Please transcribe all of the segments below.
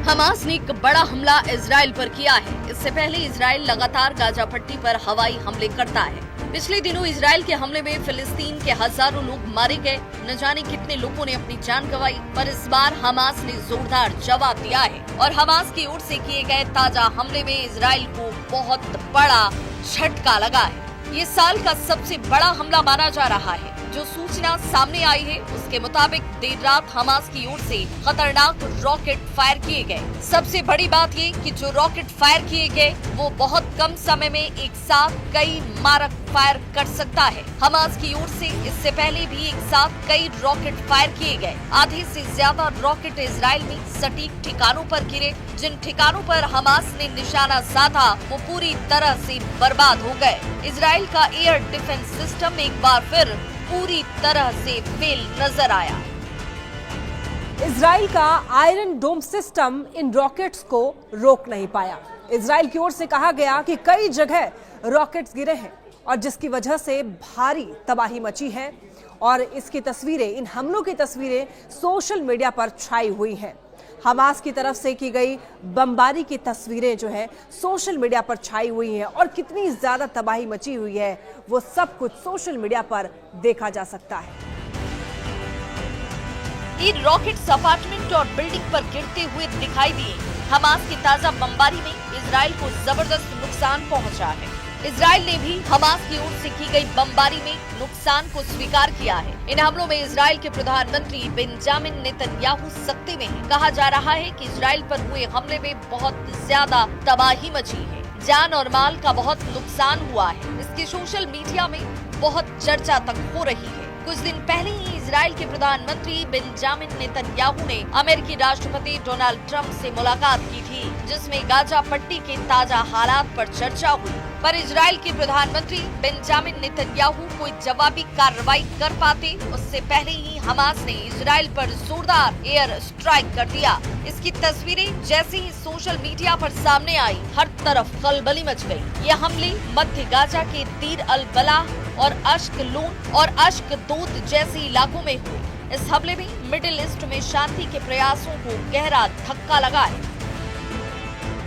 Hamas ने एक बड़ा हमला इजराइल पर किया है। इससे पहले इजराइल लगातार गाजा पट्टी पर हवाई हमले करता है। पिछले दिनों इजराइल के हमले में फिलिस्तीन के हजारों लोग मारे गए, न जाने कितने लोगों ने अपनी जान गंवाई। पर इस बार हमास ने जोरदार जवाब दिया है और हमास की ओर से किए गए ताजा हमले में इजराइल को बहुत बड़ा झटका लगा है। ये साल का सबसे बड़ा हमला माना जा रहा है। जो सूचना सामने आई है उसके मुताबिक देर रात हमास की ओर से खतरनाक रॉकेट फायर किए गए। सबसे बड़ी बात ये कि जो रॉकेट फायर किए गए वो बहुत कम समय में एक साथ कई मारक फायर कर सकता है। हमास की ओर से इससे पहले भी एक साथ कई रॉकेट फायर किए गए। आधे से ज्यादा रॉकेट इजराइल में सटीक ठिकानों पर गिरे। जिन ठिकानों पर हमास ने निशाना साधा वो पूरी तरह से बर्बाद हो गए। इजराइल का एयर डिफेंस सिस्टम एक बार फिर पूरी तरह से फेल नजर आया। इजराइल का आयरन डोम सिस्टम इन रॉकेट्स को रोक नहीं पाया। इजराइल की ओर से कहा गया कि कई जगह रॉकेट्स गिरे हैं और जिसकी वजह से भारी तबाही मची है और इसकी तस्वीरें, इन हमलों की तस्वीरें सोशल मीडिया पर छाई हुई हैं। हमास की तरफ से की गई बमबारी की तस्वीरें जो है सोशल मीडिया पर छाई हुई हैं और कितनी ज्यादा तबाही मची हुई है वो सब कुछ सोशल मीडिया पर देखा जा सकता है। इन रॉकेट्स अपार्टमेंट और बिल्डिंग पर गिरते हुए दिखाई दिए। हमास की ताजा बमबारी में इजराइल को जबरदस्त नुकसान पहुंचा है। इजराइल ने भी हमास की ओर से की गई बमबारी में नुकसान को स्वीकार किया है। इन हमलों में इजराइल के प्रधानमंत्री बेंजामिन नेतन्याहू सख्ती में हैं। कहा जा रहा है कि इजराइल पर हुए हमले में बहुत ज्यादा तबाही मची है, जान और माल का बहुत नुकसान हुआ है। इसकी सोशल मीडिया में बहुत चर्चा तक हो रही है। कुछ दिन पहले ही इजराइल के प्रधानमंत्री बेंजामिन नेतन्याहू ने अमेरिकी राष्ट्रपति डोनाल्ड ट्रंप से मुलाकात की थी, जिसमें गाजा पट्टी के ताजा हालात पर चर्चा हुई। पर इजराइल के प्रधानमंत्री बेंजामिन नेतन्याहू कोई जवाबी कार्रवाई कर पाते उससे पहले ही हमास ने इजराइल पर जोरदार एयर स्ट्राइक कर दिया। इसकी तस्वीरें जैसे ही सोशल मीडिया पर सामने आई, हर तरफ खलबली मच गई। ये हमले मध्य गाजा के दीर अल बलाह और अश्कलोन और अश्कदोद जैसे इलाकों में हुए। इस हमले में मिडिल ईस्ट में शांति के प्रयासों को गहरा धक्का लगा है।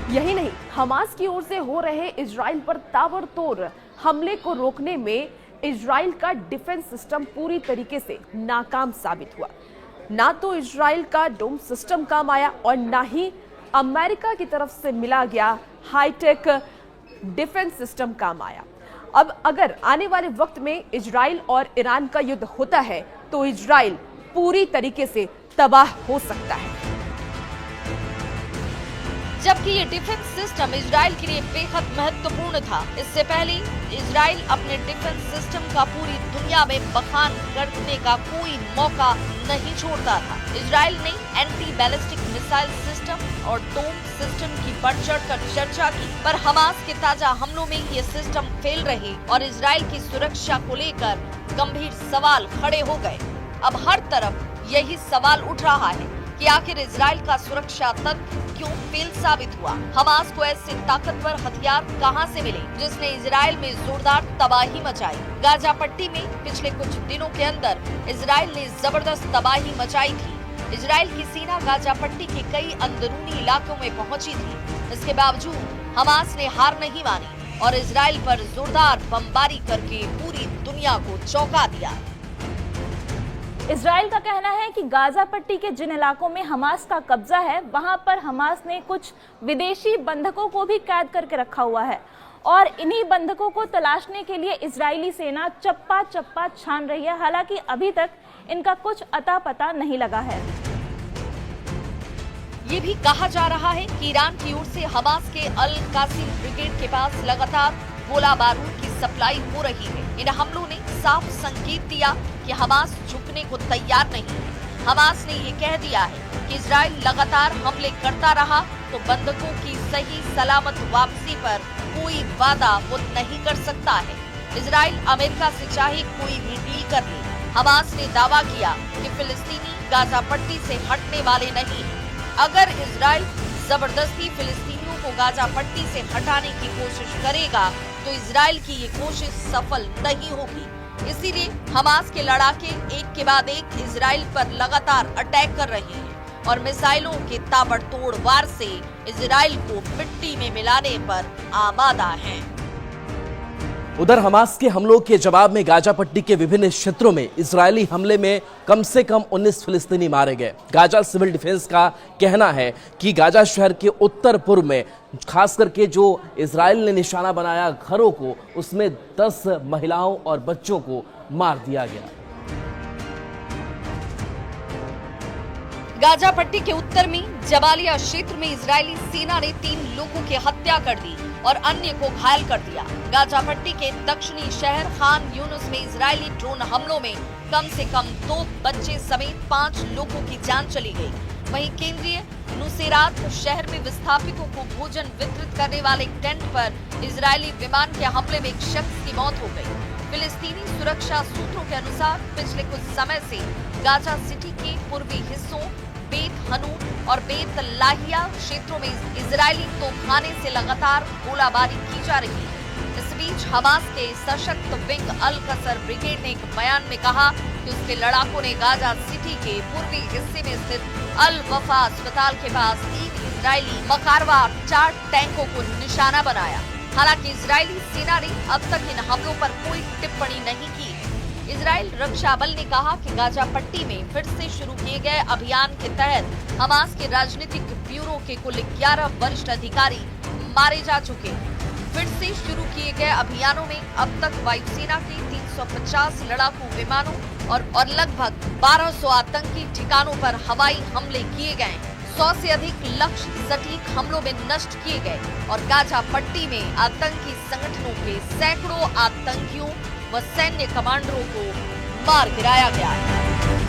यही नहीं, हमास की ओर से हो रहे इजराइल पर ताबड़तोड़ हमले को रोकने में इजराइल का डिफेंस सिस्टम पूरी तरीके से नाकाम साबित हुआ। ना तो इजराइल का डोम सिस्टम काम आया और ना ही अमेरिका की तरफ से मिला गया हाईटेक डिफेंस सिस्टम काम आया। अब अगर आने वाले वक्त में इजराइल और ईरान का युद्ध होता है तो इजराइल पूरी तरीके से तबाह हो सकता है। जबकि ये डिफेंस सिस्टम इजराइल के लिए बेहद महत्वपूर्ण था। इससे पहले इजराइल अपने डिफेंस सिस्टम का पूरी दुनिया में बखान करने का कोई मौका नहीं छोड़ता था। इजराइल ने एंटी बैलिस्टिक मिसाइल सिस्टम और डोम सिस्टम की बढ़ चढ़कर चर्चा की, पर हमास के ताजा हमलों में ये सिस्टम फेल रहे और इजराइल की सुरक्षा को लेकर गंभीर सवाल खड़े हो गए। अब हर तरफ यही सवाल उठ रहा है कि आखिर इजराइल का सुरक्षा तंत्र क्यों फेल साबित हुआ। हमास को ऐसे ताकतवर हथियार कहां से मिले जिसने इजराइल में जोरदार तबाही मचाई। गाजा पट्टी में पिछले कुछ दिनों के अंदर इजराइल ने जबरदस्त तबाही मचाई थी। इजराइल की सेना गाजा पट्टी के कई अंदरूनी इलाकों में पहुंची थी। इसके बावजूद हमास ने हार नहीं मानी और इजराइल पर जोरदार बमबारी करके पूरी दुनिया को चौंका दिया। इजराइल का कहना है कि गाजा पट्टी के जिन इलाकों में हमास का कब्जा है वहां पर हमास ने कुछ विदेशी बंधकों को भी कैद करके रखा हुआ है और इन्हीं बंधकों को तलाशने के लिए इजरायली सेना चप्पा चप्पा छान रही है। हालांकि अभी तक इनका कुछ अता पता नहीं लगा है। ये भी कहा जा रहा है कि ईरान की ओर से हमास के अल कासिम ब्रिगेड के पास लगातार गोला बारूद की सप्लाई हो रही है। इन हमलों ने साफ संकेत दिया कि हमास झुकने को तैयार नहीं है। हमास ने ये कह दिया है कि इजराइल लगातार हमले करता रहा तो बंधकों की सही सलामत वापसी पर कोई वादा वो नहीं कर सकता है। इजराइल अमेरिका से चाहे कोई भी डील कर ले। हमास ने दावा किया कि फिलिस्तीनी गाजा पट्टी से हटने वाले नहीं है। अगर इजराइल जबरदस्ती फिलिस्तीनियों को गाजा पट्टी से हटाने की कोशिश करेगा तो इजराइल की ये कोशिश सफल नहीं होगी। इसीलिए हमास के लड़ाके एक के बाद एक इजराइल पर लगातार अटैक कर रहे हैं। और मिसाइलों के ताबड़तोड़ वार से इजराइल को मिट्टी में मिलाने पर आमादा हैं। उधर हमास के हमलों के जवाब में गाजा पट्टी के विभिन्न क्षेत्रों में इजरायली हमले में कम से कम 19 फिलिस्तीनी मारे गए। गाजा सिविल डिफेंस का कहना है कि गाजा शहर के उत्तर पूर्व में खास करके जो इजराइल ने निशाना बनाया घरों को, उसमें 10 महिलाओं और बच्चों को मार दिया गया। गाजा पट्टी के उत्तर में जबालिया क्षेत्र में इजरायली सेना ने 3 लोगों की हत्या कर दी और अन्य को घायल कर दिया। गाजा पट्टी के दक्षिणी शहर खान यूनुस में इजरायली ड्रोन हमलों में कम से कम 2 बच्चे समेत 5 लोगों की जान चली गई। वहीं केंद्रीय नुसेरात शहर में विस्थापितों को भोजन वितरित करने वाले एक टेंट पर इजरायली विमान के हमले में एक शख्स की मौत हो गई। फिलिस्तीनी सुरक्षा सूत्रों के अनुसार पिछले कुछ समय से गाजा सिटी के पूर्वी हिस्सों बेत हनून और बेत लाहिया क्षेत्रों में इजरायली तोपखाने से लगातार गोलाबारी की जा रही है। इस बीच हमास के सशक्त विंग अल कसर ब्रिगेड ने एक बयान में कहा कि उसके लड़ाकों ने गाजा सिटी के पूर्वी हिस्से में स्थित अल वफा अस्पताल के पास 3 इजरायली मकारवा 4 टैंकों को निशाना बनाया। हालांकि इजरायली सेना ने अब तक इन हमलों पर कोई टिप्पणी नहीं की। इजराइल रक्षा बल ने कहा कि गाजा पट्टी में फिर से शुरू किए गए अभियान के तहत हमास के राजनीतिक ब्यूरो के कुल 11 वरिष्ठ अधिकारी मारे जा चुके। फिर से शुरू किए गए अभियानों में अब तक वायुसेना के 350 लड़ाकू विमानों और लगभग 1200 आतंकी ठिकानों पर हवाई हमले किए गए। 100 से अधिक लक्ष्य सटीक हमलों में नष्ट किए गए और गाजा पट्टी में आतंकी संगठनों के सैकड़ों आतंकियों व सैन्य कमांडरों को मार गिराया गया है।